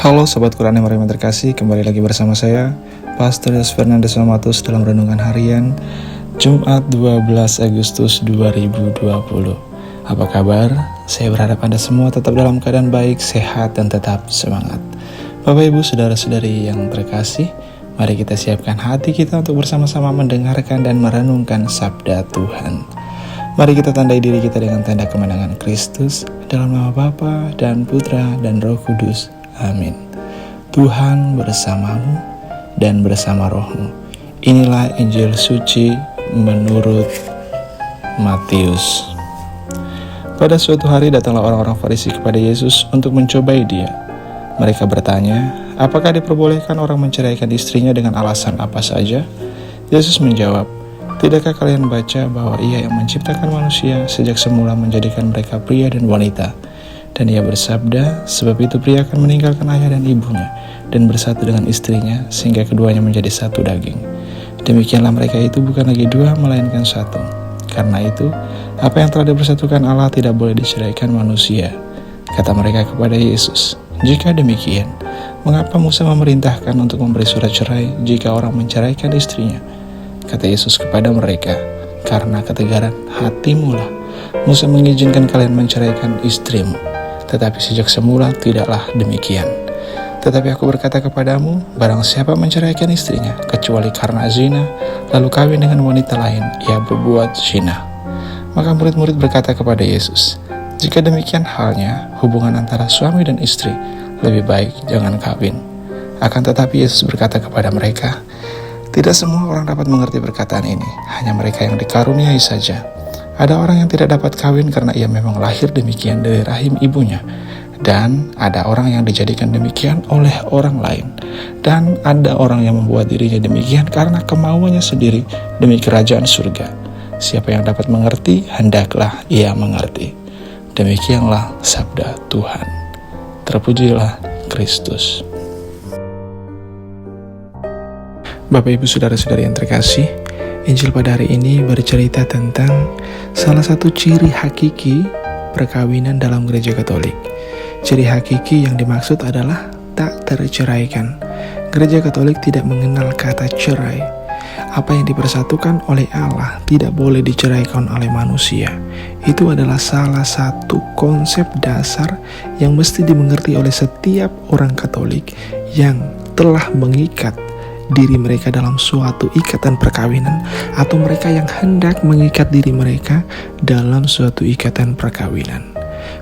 Halo Sobat Quran yang terkasih, kembali lagi bersama saya, Pastor Yos Fernandes Mamatus dalam Renungan Harian, Jumat 12 Agustus 2020. Apa kabar? Saya berharap Anda semua tetap dalam keadaan baik, sehat, dan tetap semangat. Bapak Ibu, Saudara-saudari yang terkasih, mari kita siapkan hati kita untuk bersama-sama mendengarkan dan merenungkan sabda Tuhan. Mari kita tandai diri kita dengan tanda kemenangan Kristus, dalam nama Bapa dan Putra dan Roh Kudus. Amin. Tuhan bersamamu dan bersama rohmu. Inilah Injil suci menurut Matius. Pada suatu hari datanglah orang-orang Farisi kepada Yesus untuk mencobai dia. Mereka bertanya, apakah diperbolehkan orang menceraikan istrinya dengan alasan apa saja? Yesus menjawab, tidakkah kalian baca bahwa Ia yang menciptakan manusia sejak semula menjadikan mereka pria dan wanita? Dan Ia bersabda, sebab itu pria akan meninggalkan ayah dan ibunya dan bersatu dengan istrinya sehingga keduanya menjadi satu daging. Demikianlah mereka itu bukan lagi dua melainkan satu. Karena itu, apa yang telah dipersatukan Allah tidak boleh diceraikan manusia. Kata mereka kepada Yesus, jika demikian, mengapa Musa memerintahkan untuk memberi surat cerai jika orang menceraikan istrinya? Kata Yesus kepada mereka, karena ketegaran hatimu lah Musa mengizinkan kalian menceraikan istrimu. Tetapi sejak semula tidaklah demikian. Tetapi aku berkata kepadamu, barang siapa menceraikan istrinya, kecuali karena zina, lalu kawin dengan wanita lain, ia berbuat zina. Maka murid-murid berkata kepada Yesus, jika demikian halnya, hubungan antara suami dan istri, lebih baik jangan kawin. Akan tetapi Yesus berkata kepada mereka, tidak semua orang dapat mengerti perkataan ini, hanya mereka yang dikaruniai saja. Ada orang yang tidak dapat kawin karena ia memang lahir demikian dari rahim ibunya. Dan ada orang yang dijadikan demikian oleh orang lain. Dan ada orang yang membuat dirinya demikian karena kemauannya sendiri demi kerajaan surga. Siapa yang dapat mengerti, hendaklah ia mengerti. Demikianlah sabda Tuhan. Terpujilah Kristus. Bapak Ibu Saudara-saudari yang terkasih, Injil pada hari ini bercerita tentang salah satu ciri hakiki perkawinan dalam gereja Katolik. Ciri hakiki yang dimaksud adalah tak terceraikan. Gereja Katolik tidak mengenal kata cerai. Apa yang dipersatukan oleh Allah tidak boleh diceraikan oleh manusia. Itu adalah salah satu konsep dasar yang mesti dimengerti oleh setiap orang Katolik yang telah mengikat diri mereka dalam suatu ikatan perkawinan, atau mereka yang hendak mengikat diri mereka dalam suatu ikatan perkawinan.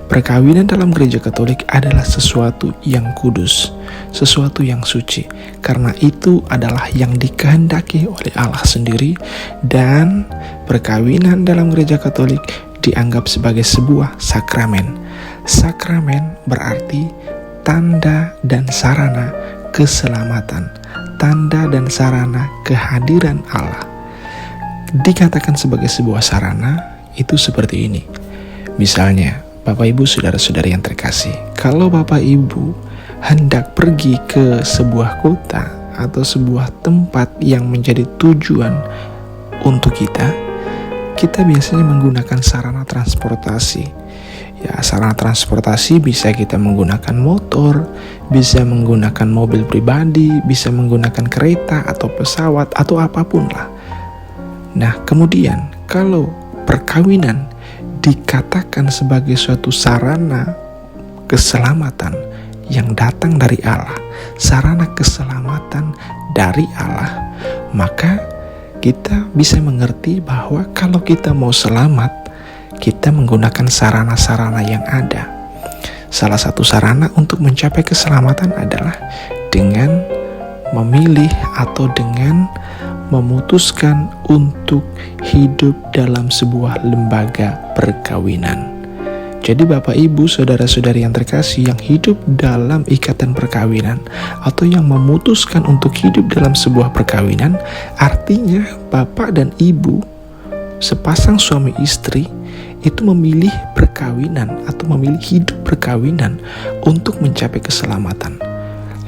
Perkawinan dalam gereja Katolik adalah sesuatu yang kudus, sesuatu yang suci, karena itu adalah yang dikehendaki oleh Allah sendiri, dan perkawinan dalam gereja Katolik dianggap sebagai sebuah sakramen. Sakramen berarti tanda dan sarana keselamatan, tanda dan sarana kehadiran Allah. Dikatakan sebagai sebuah sarana itu seperti ini. Misalnya, Bapak Ibu Saudara-saudari yang terkasih, kalau Bapak Ibu hendak pergi ke sebuah kota atau sebuah tempat yang menjadi tujuan untuk kita biasanya menggunakan sarana transportasi. Ya, sarana transportasi bisa kita menggunakan motor, bisa menggunakan mobil pribadi, bisa menggunakan kereta atau pesawat atau apapun lah. Nah, kemudian kalau perkawinan dikatakan sebagai suatu sarana keselamatan yang datang dari Allah, sarana keselamatan dari Allah, maka kita bisa mengerti bahwa kalau kita mau selamat, kita menggunakan sarana-sarana yang ada. Salah satu sarana untuk mencapai keselamatan adalah dengan memilih atau dengan memutuskan untuk hidup dalam sebuah lembaga perkawinan. Jadi Bapak Ibu Saudara-saudari yang terkasih yang hidup dalam ikatan perkawinan atau yang memutuskan untuk hidup dalam sebuah perkawinan, artinya Bapak dan Ibu sepasang suami istri itu memilih perkawinan atau memilih hidup perkawinan untuk mencapai keselamatan.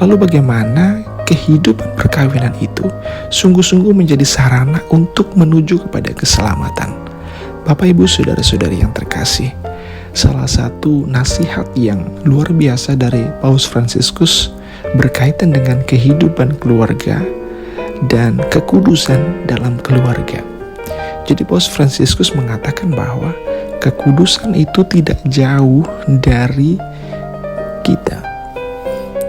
Lalu bagaimana kehidupan perkawinan itu sungguh-sungguh menjadi sarana untuk menuju kepada keselamatan? Bapak Ibu Saudara-saudari yang terkasih, salah satu nasihat yang luar biasa dari Paus Fransiskus berkaitan dengan kehidupan keluarga dan kekudusan dalam keluarga. Jadi Paus Fransiskus mengatakan bahwa kekudusan itu tidak jauh dari kita,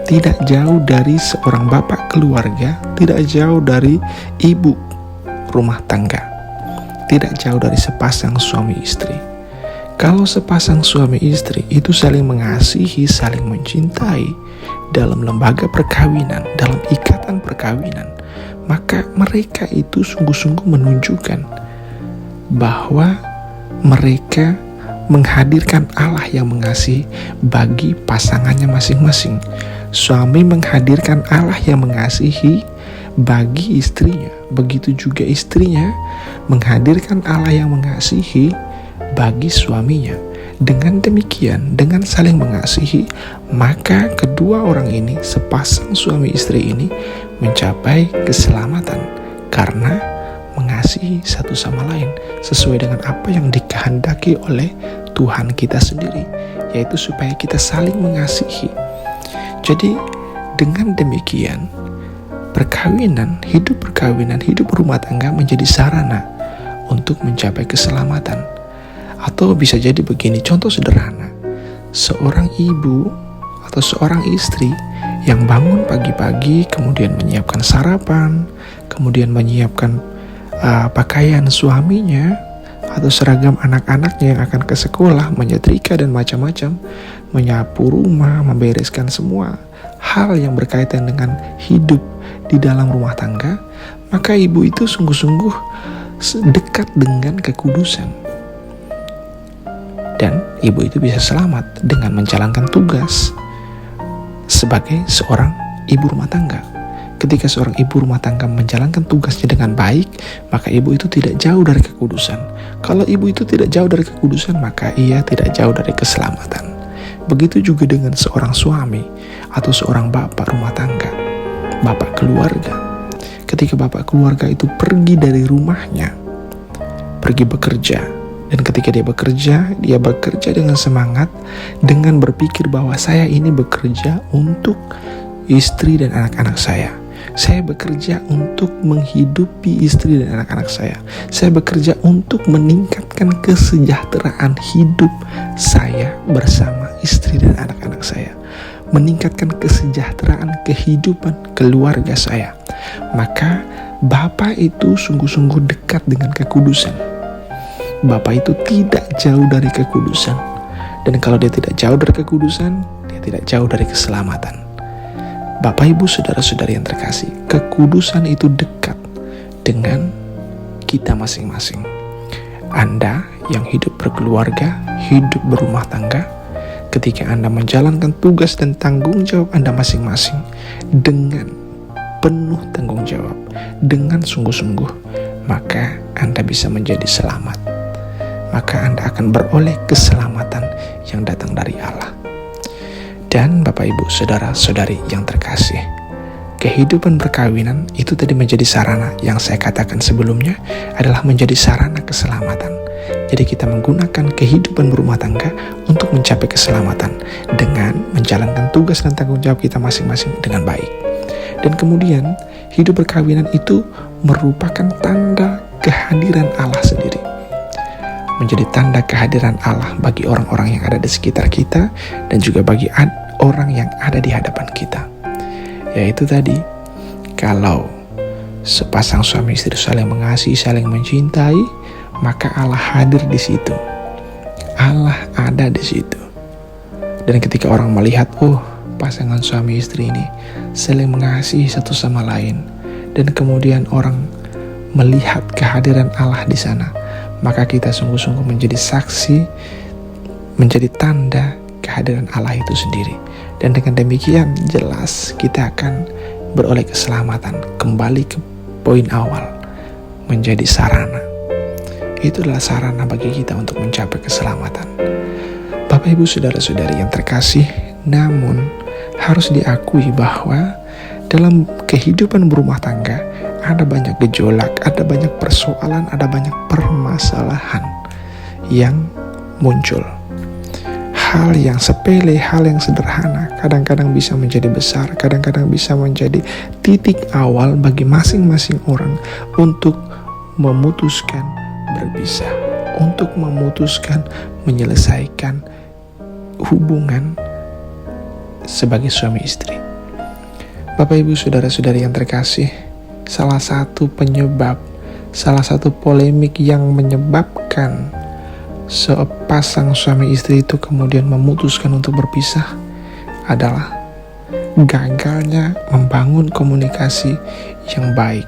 tidak jauh dari seorang bapak keluarga, tidak jauh dari ibu rumah tangga, tidak jauh dari sepasang suami istri. Kalau sepasang suami istri itu saling mengasihi, saling mencintai dalam lembaga perkawinan, dalam ikatan perkawinan, maka mereka itu sungguh-sungguh menunjukkan bahwa mereka menghadirkan Allah yang mengasihi bagi pasangannya masing-masing. Suami menghadirkan Allah yang mengasihi bagi istrinya, begitu juga istrinya menghadirkan Allah yang mengasihi bagi suaminya. Dengan demikian, dengan saling mengasihi, maka kedua orang ini, sepasang suami istri ini, mencapai keselamatan karena mengasihi satu sama lain sesuai dengan apa yang dikehendaki oleh Tuhan kita sendiri, yaitu supaya kita saling mengasihi. Jadi dengan demikian, hidup rumah tangga menjadi sarana untuk mencapai keselamatan. Atau bisa jadi begini, contoh sederhana, seorang ibu atau seorang istri yang bangun pagi-pagi, kemudian menyiapkan sarapan, kemudian menyiapkan pakaian suaminya atau seragam anak-anaknya yang akan ke sekolah, menyetrika dan macam-macam, menyapu rumah, membereskan semua hal yang berkaitan dengan hidup di dalam rumah tangga, maka ibu itu sungguh-sungguh dekat dengan kekudusan. Dan ibu itu bisa selamat dengan menjalankan tugas sebagai seorang ibu rumah tangga. Ketika seorang ibu rumah tangga menjalankan tugasnya dengan baik, maka ibu itu tidak jauh dari kekudusan. Kalau ibu itu tidak jauh dari kekudusan, maka ia tidak jauh dari keselamatan. Begitu juga dengan seorang suami atau seorang bapak rumah tangga, bapak keluarga. Ketika bapak keluarga itu pergi dari rumahnya, pergi bekerja, dan ketika dia bekerja dengan semangat, dengan berpikir bahwa saya ini bekerja untuk istri dan anak-anak saya. Saya bekerja untuk menghidupi istri dan anak-anak saya. Saya bekerja untuk meningkatkan kesejahteraan hidup saya bersama istri dan anak-anak saya. Meningkatkan kesejahteraan kehidupan keluarga saya. Maka Bapak itu sungguh-sungguh dekat dengan kekudusan. Bapak itu tidak jauh dari kekudusan. Dan kalau dia tidak jauh dari kekudusan, dia tidak jauh dari keselamatan. Bapak, Ibu, saudara-saudari yang terkasih, kekudusan itu dekat dengan kita masing-masing. Anda yang hidup berkeluarga, hidup berumah tangga, ketika Anda menjalankan tugas dan tanggung jawab Anda masing-masing dengan penuh tanggung jawab, dengan sungguh-sungguh, maka Anda bisa menjadi selamat. Maka Anda akan beroleh keselamatan yang datang dari Allah. Dan Bapak, Ibu, saudara-saudari yang terkasih, kehidupan perkawinan itu tadi menjadi sarana yang saya katakan sebelumnya adalah menjadi sarana keselamatan. Jadi kita menggunakan kehidupan berumah tangga untuk mencapai keselamatan dengan menjalankan tugas dan tanggung jawab kita masing-masing dengan baik. Dan kemudian hidup perkawinan itu merupakan tanda kehadiran Allah sendiri. Menjadi tanda kehadiran Allah bagi orang-orang yang ada di sekitar kita dan juga bagi orang yang ada di hadapan kita. Yaitu tadi, kalau sepasang suami istri saling mengasihi, saling mencintai, maka Allah hadir di situ. Allah ada di situ. Dan ketika orang melihat, pasangan suami istri ini saling mengasihi satu sama lain, dan kemudian orang melihat kehadiran Allah di sana, maka kita sungguh-sungguh menjadi saksi, menjadi tanda kehadiran Allah itu sendiri. Dan dengan demikian jelas kita akan beroleh keselamatan. Kembali ke poin awal, menjadi sarana. Itu adalah sarana bagi kita untuk mencapai keselamatan. Bapak, Ibu, saudara-saudari yang terkasih, namun harus diakui bahwa dalam kehidupan berumah tangga ada banyak gejolak, ada banyak persoalan, ada banyak permasalahan yang muncul. hal yang sepele, hal yang sederhana kadang-kadang bisa menjadi besar, kadang-kadang bisa menjadi titik awal bagi masing-masing orang untuk memutuskan berpisah, untuk memutuskan menyelesaikan hubungan sebagai suami istri. Bapak Ibu saudara-saudari yang terkasih, salah satu penyebab, salah satu polemik yang menyebabkan sepasang suami istri itu kemudian memutuskan untuk berpisah adalah gagalnya membangun komunikasi yang baik.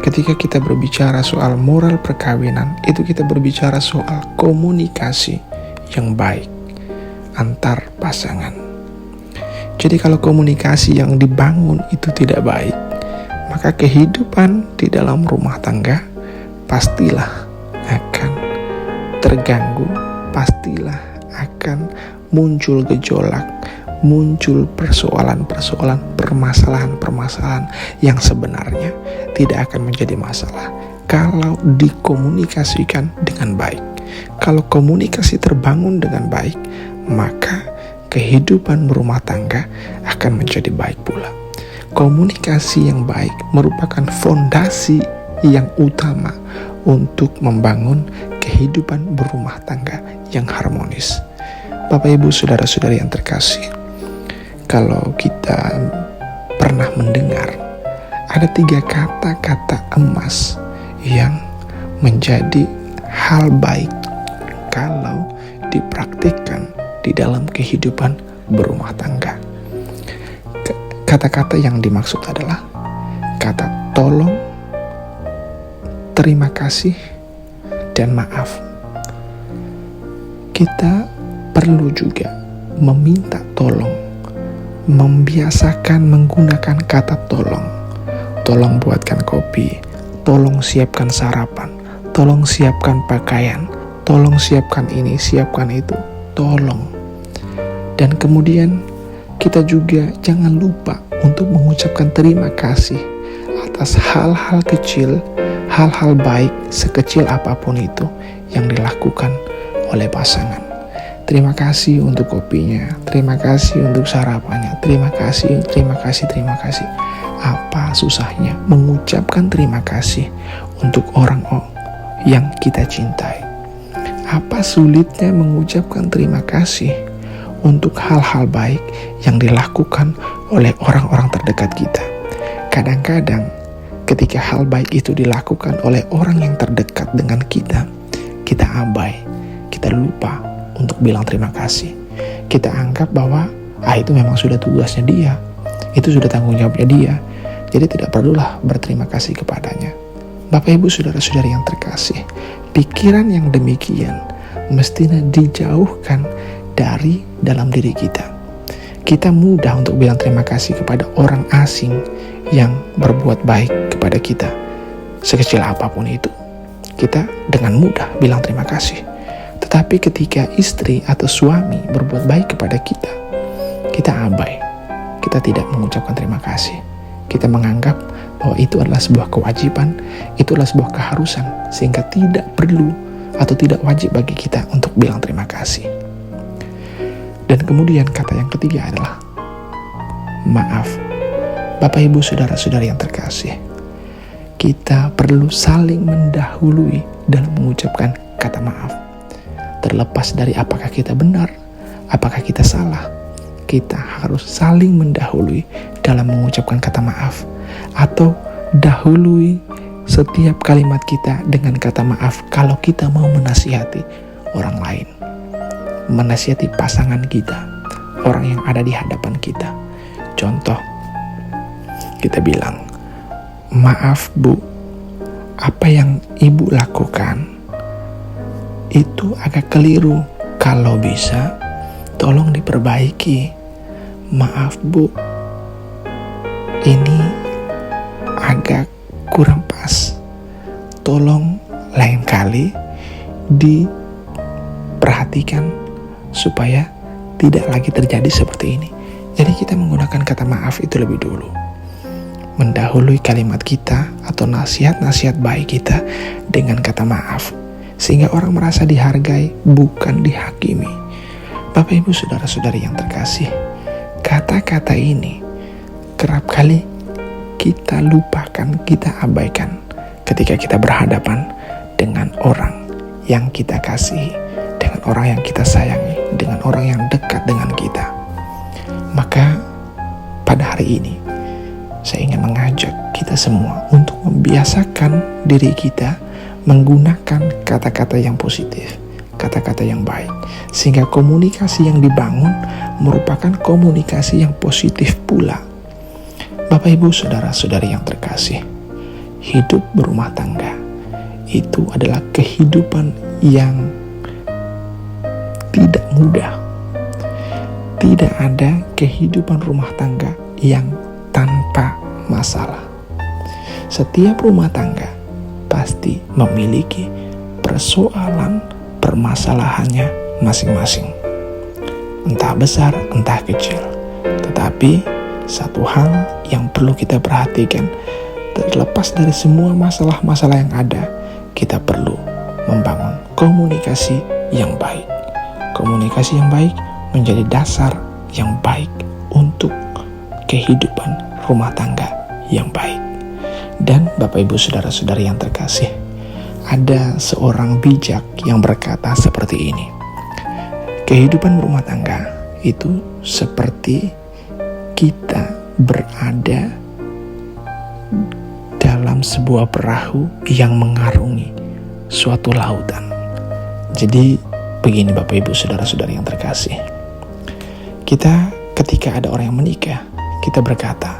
Ketika kita berbicara soal moral perkawinan, itu kita berbicara soal komunikasi yang baik antar pasangan. Jadi kalau komunikasi yang dibangun itu tidak baik, maka kehidupan di dalam rumah tangga pastilah akan terganggu, pastilah akan muncul gejolak, muncul persoalan-persoalan, permasalahan-permasalahan yang sebenarnya tidak akan menjadi masalah kalau dikomunikasikan dengan baik. Kalau komunikasi terbangun dengan baik, maka kehidupan berumah tangga akan menjadi baik pula. Komunikasi yang baik merupakan fondasi yang utama untuk membangun kehidupan berumah tangga yang harmonis. Bapak Ibu saudara-saudari yang terkasih, kalau kita pernah mendengar ada 3 kata-kata emas yang menjadi hal baik kalau dipraktikkan di dalam kehidupan berumah tangga. Kata-kata yang dimaksud adalah kata tolong, terima kasih, dan maaf. Kita perlu juga meminta tolong, membiasakan menggunakan kata tolong. Tolong buatkan kopi, tolong siapkan sarapan, tolong siapkan pakaian, tolong siapkan ini, siapkan itu, tolong. Dan kemudian kita juga jangan lupa untuk mengucapkan terima kasih atas hal-hal kecil, hal-hal baik sekecil apapun itu yang dilakukan oleh pasangan. Terima kasih untuk kopinya, terima kasih untuk sarapannya, terima kasih. Apa susahnya mengucapkan terima kasih untuk orang yang kita cintai? Apa sulitnya mengucapkan terima kasih untuk hal-hal baik yang dilakukan oleh orang-orang terdekat kita? Kadang-kadang ketika hal baik itu dilakukan oleh orang yang terdekat dengan kita, kita abai, kita lupa untuk bilang terima kasih. Kita anggap bahwa itu memang sudah tugasnya dia, itu sudah tanggung jawabnya dia, jadi tidak perlulah berterima kasih kepadanya. Bapak Ibu saudara-saudari yang terkasih, pikiran yang demikian mestinya dijauhkan dari dalam diri kita. Kita mudah untuk bilang terima kasih kepada orang asing yang berbuat baik kepada kita. Sekecil apapun itu, kita dengan mudah bilang terima kasih. Tetapi ketika istri atau suami berbuat baik kepada kita, kita abai. Kita tidak mengucapkan terima kasih. Kita menganggap bahwa itu adalah sebuah kewajiban, itu adalah sebuah keharusan, sehingga tidak perlu atau tidak wajib bagi kita untuk bilang terima kasih. Dan kemudian kata yang ketiga adalah maaf. Bapak Ibu saudara-saudari yang terkasih, kita perlu saling mendahului dalam mengucapkan kata maaf. Terlepas dari apakah kita benar, apakah kita salah, kita harus saling mendahului dalam mengucapkan kata maaf, atau dahului setiap kalimat kita dengan kata maaf kalau kita mau menasihati orang lain, menasihati pasangan kita, orang yang ada di hadapan kita. Contoh, kita bilang, maaf Bu, apa yang Ibu lakukan itu agak keliru, kalau bisa tolong diperbaiki. Maaf Bu, ini agak kurang pas, tolong lain kali diperhatikan supaya tidak lagi terjadi seperti ini. Jadi kita menggunakan kata maaf itu lebih dulu, mendahului kalimat kita atau nasihat-nasihat baik kita dengan kata maaf, sehingga orang merasa dihargai, bukan dihakimi. Bapak Ibu Saudara-saudari yang terkasih, kata-kata ini kerap kali kita lupakan, kita abaikan ketika kita berhadapan dengan orang yang kita kasihi, dengan orang yang kita sayangi, dengan orang yang dekat dengan kita. Maka pada hari ini saya ingin mengajak kita semua untuk membiasakan diri kita menggunakan kata-kata yang positif, kata-kata yang baik, sehingga komunikasi yang dibangun merupakan komunikasi yang positif pula. Bapak Ibu Saudara-saudari yang terkasih, hidup berumah tangga itu adalah kehidupan yang tidak mudah. Tidak ada kehidupan rumah tangga yang tanpa masalah. Setiap rumah tangga pasti memiliki persoalan, permasalahannya masing-masing. Entah besar, entah kecil. Tetapi satu hal yang perlu kita perhatikan, terlepas dari semua masalah-masalah yang ada, kita perlu membangun komunikasi yang baik. Komunikasi yang baik menjadi dasar yang baik untuk kehidupan rumah tangga yang baik. Dan Bapak Ibu Saudara-saudari yang terkasih, ada seorang bijak yang berkata seperti ini: kehidupan rumah tangga itu seperti kita berada dalam sebuah perahu yang mengarungi suatu lautan. Jadi begini Bapak Ibu Saudara-saudari yang terkasih, kita ketika ada orang yang menikah, kita berkata,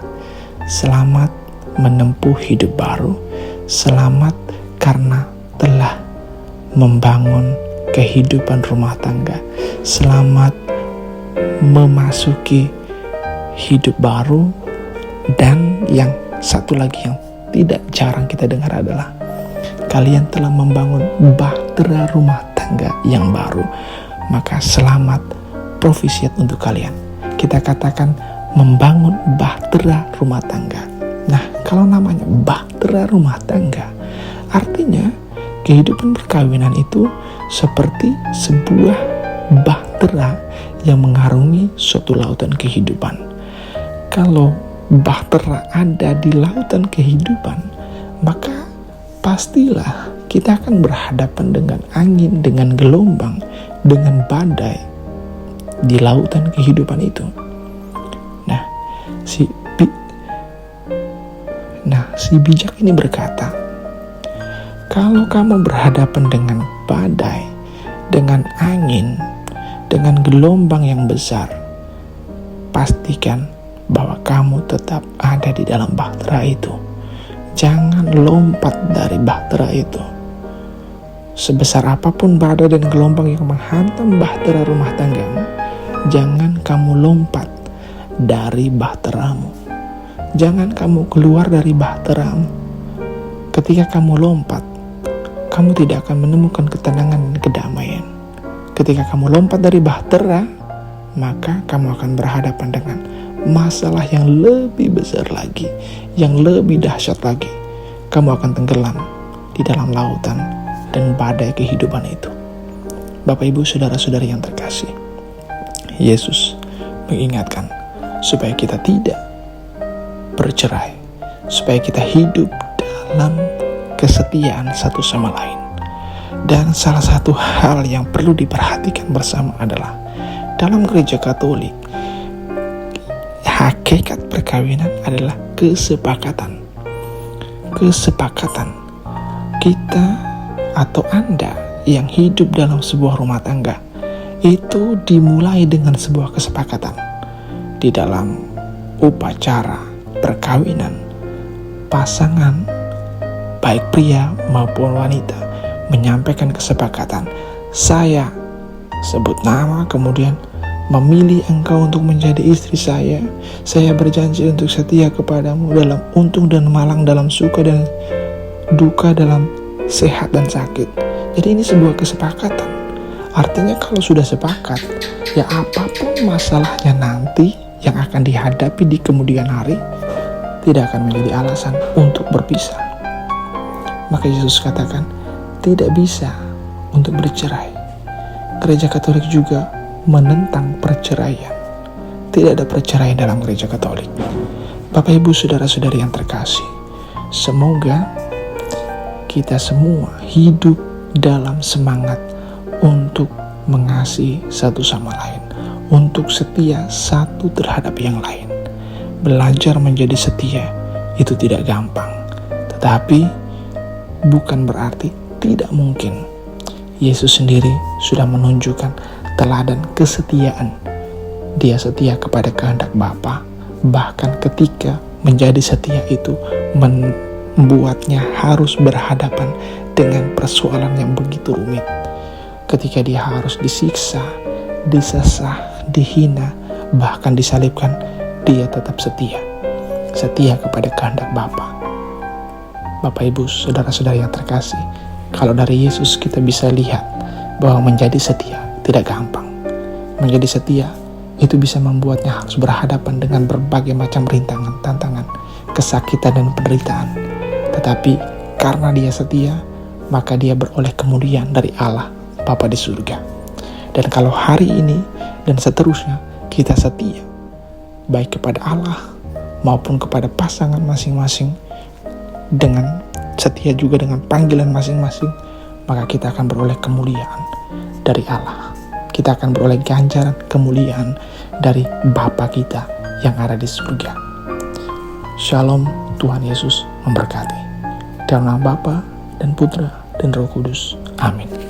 selamat menempuh hidup baru, selamat karena telah membangun kehidupan rumah tangga, selamat memasuki hidup baru. Dan yang satu lagi yang tidak jarang kita dengar adalah, kalian telah membangun bahtera rumah tangga yang baru, maka selamat, profisiat untuk kalian. Kita katakan membangun bahtera rumah tangga. Nah, kalau namanya bahtera rumah tangga, artinya kehidupan perkawinan itu seperti sebuah bahtera yang mengarungi suatu lautan kehidupan. Kalau bahtera ada di lautan kehidupan, maka pastilah kita akan berhadapan dengan angin, dengan gelombang, dengan badai di lautan kehidupan itu. Si bijak ini berkata, kalau kamu berhadapan dengan badai, dengan angin, dengan gelombang yang besar, pastikan bahwa kamu tetap ada di dalam bahtera itu. Jangan lompat dari bahtera itu. Sebesar apapun badai dan gelombang yang menghantam bahtera rumah tanggamu, jangan kamu lompat dari bahteramu. Jangan kamu keluar dari bahteramu. Ketika kamu lompat, kamu tidak akan menemukan ketenangan dan kedamaian. Ketika kamu lompat dari bahtera, maka kamu akan berhadapan dengan masalah yang lebih besar lagi, yang lebih dahsyat lagi. Kamu akan tenggelam di dalam lautan dan badai kehidupan itu. Bapak Ibu Saudara-saudari yang terkasih, Yesus mengingatkan supaya kita tidak bercerai, supaya kita hidup dalam kesetiaan satu sama lain. Dan salah satu hal yang perlu diperhatikan bersama adalah, dalam gereja Katolik, hakikat perkawinan adalah kesepakatan. Kesepakatan kita atau Anda yang hidup dalam sebuah rumah tangga itu dimulai dengan sebuah kesepakatan. Di dalam upacara perkawinan, pasangan baik pria maupun wanita menyampaikan kesepakatan. Saya sebut nama, kemudian memilih engkau untuk menjadi istri saya. Saya berjanji untuk setia kepadamu dalam untung dan malang, dalam suka dan duka, dalam sehat dan sakit. Jadi ini sebuah kesepakatan. Artinya kalau sudah sepakat, ya apapun masalahnya nanti yang akan dihadapi di kemudian hari, tidak akan menjadi alasan untuk berpisah. Maka Yesus katakan tidak bisa untuk bercerai. Gereja Katolik juga menentang perceraian. Tidak ada perceraian dalam gereja Katolik. Bapak Ibu saudara-saudari yang terkasih, semoga kita semua hidup dalam semangat untuk mengasihi satu sama lain, untuk setia satu terhadap yang lain. Belajar menjadi setia itu tidak gampang, tetapi bukan berarti tidak mungkin. Yesus sendiri sudah menunjukkan teladan kesetiaan. Dia setia kepada kehendak Bapa, bahkan ketika menjadi setia itu membuatnya harus berhadapan dengan persoalan yang begitu rumit. Ketika dia harus disiksa, disesah, dihina, bahkan disalibkan, dia tetap setia. Setia kepada kehendak Bapa. Bapak Ibu, saudara-saudara yang terkasih, kalau dari Yesus kita bisa lihat bahwa menjadi setia tidak gampang. Menjadi setia itu bisa membuatnya harus berhadapan dengan berbagai macam rintangan, tantangan, kesakitan dan penderitaan. Tetapi karena dia setia, maka dia beroleh kemuliaan dari Allah Bapa di surga. Dan kalau hari ini dan seterusnya kita setia, baik kepada Allah maupun kepada pasangan masing-masing, dengan setia juga dengan panggilan masing-masing, maka kita akan beroleh kemuliaan dari Allah. Kita akan beroleh ganjaran kemuliaan dari Bapa kita yang ada di surga. Shalom, Tuhan Yesus memberkati. Dalam nama Bapa dan Putra dan Roh Kudus. Amin.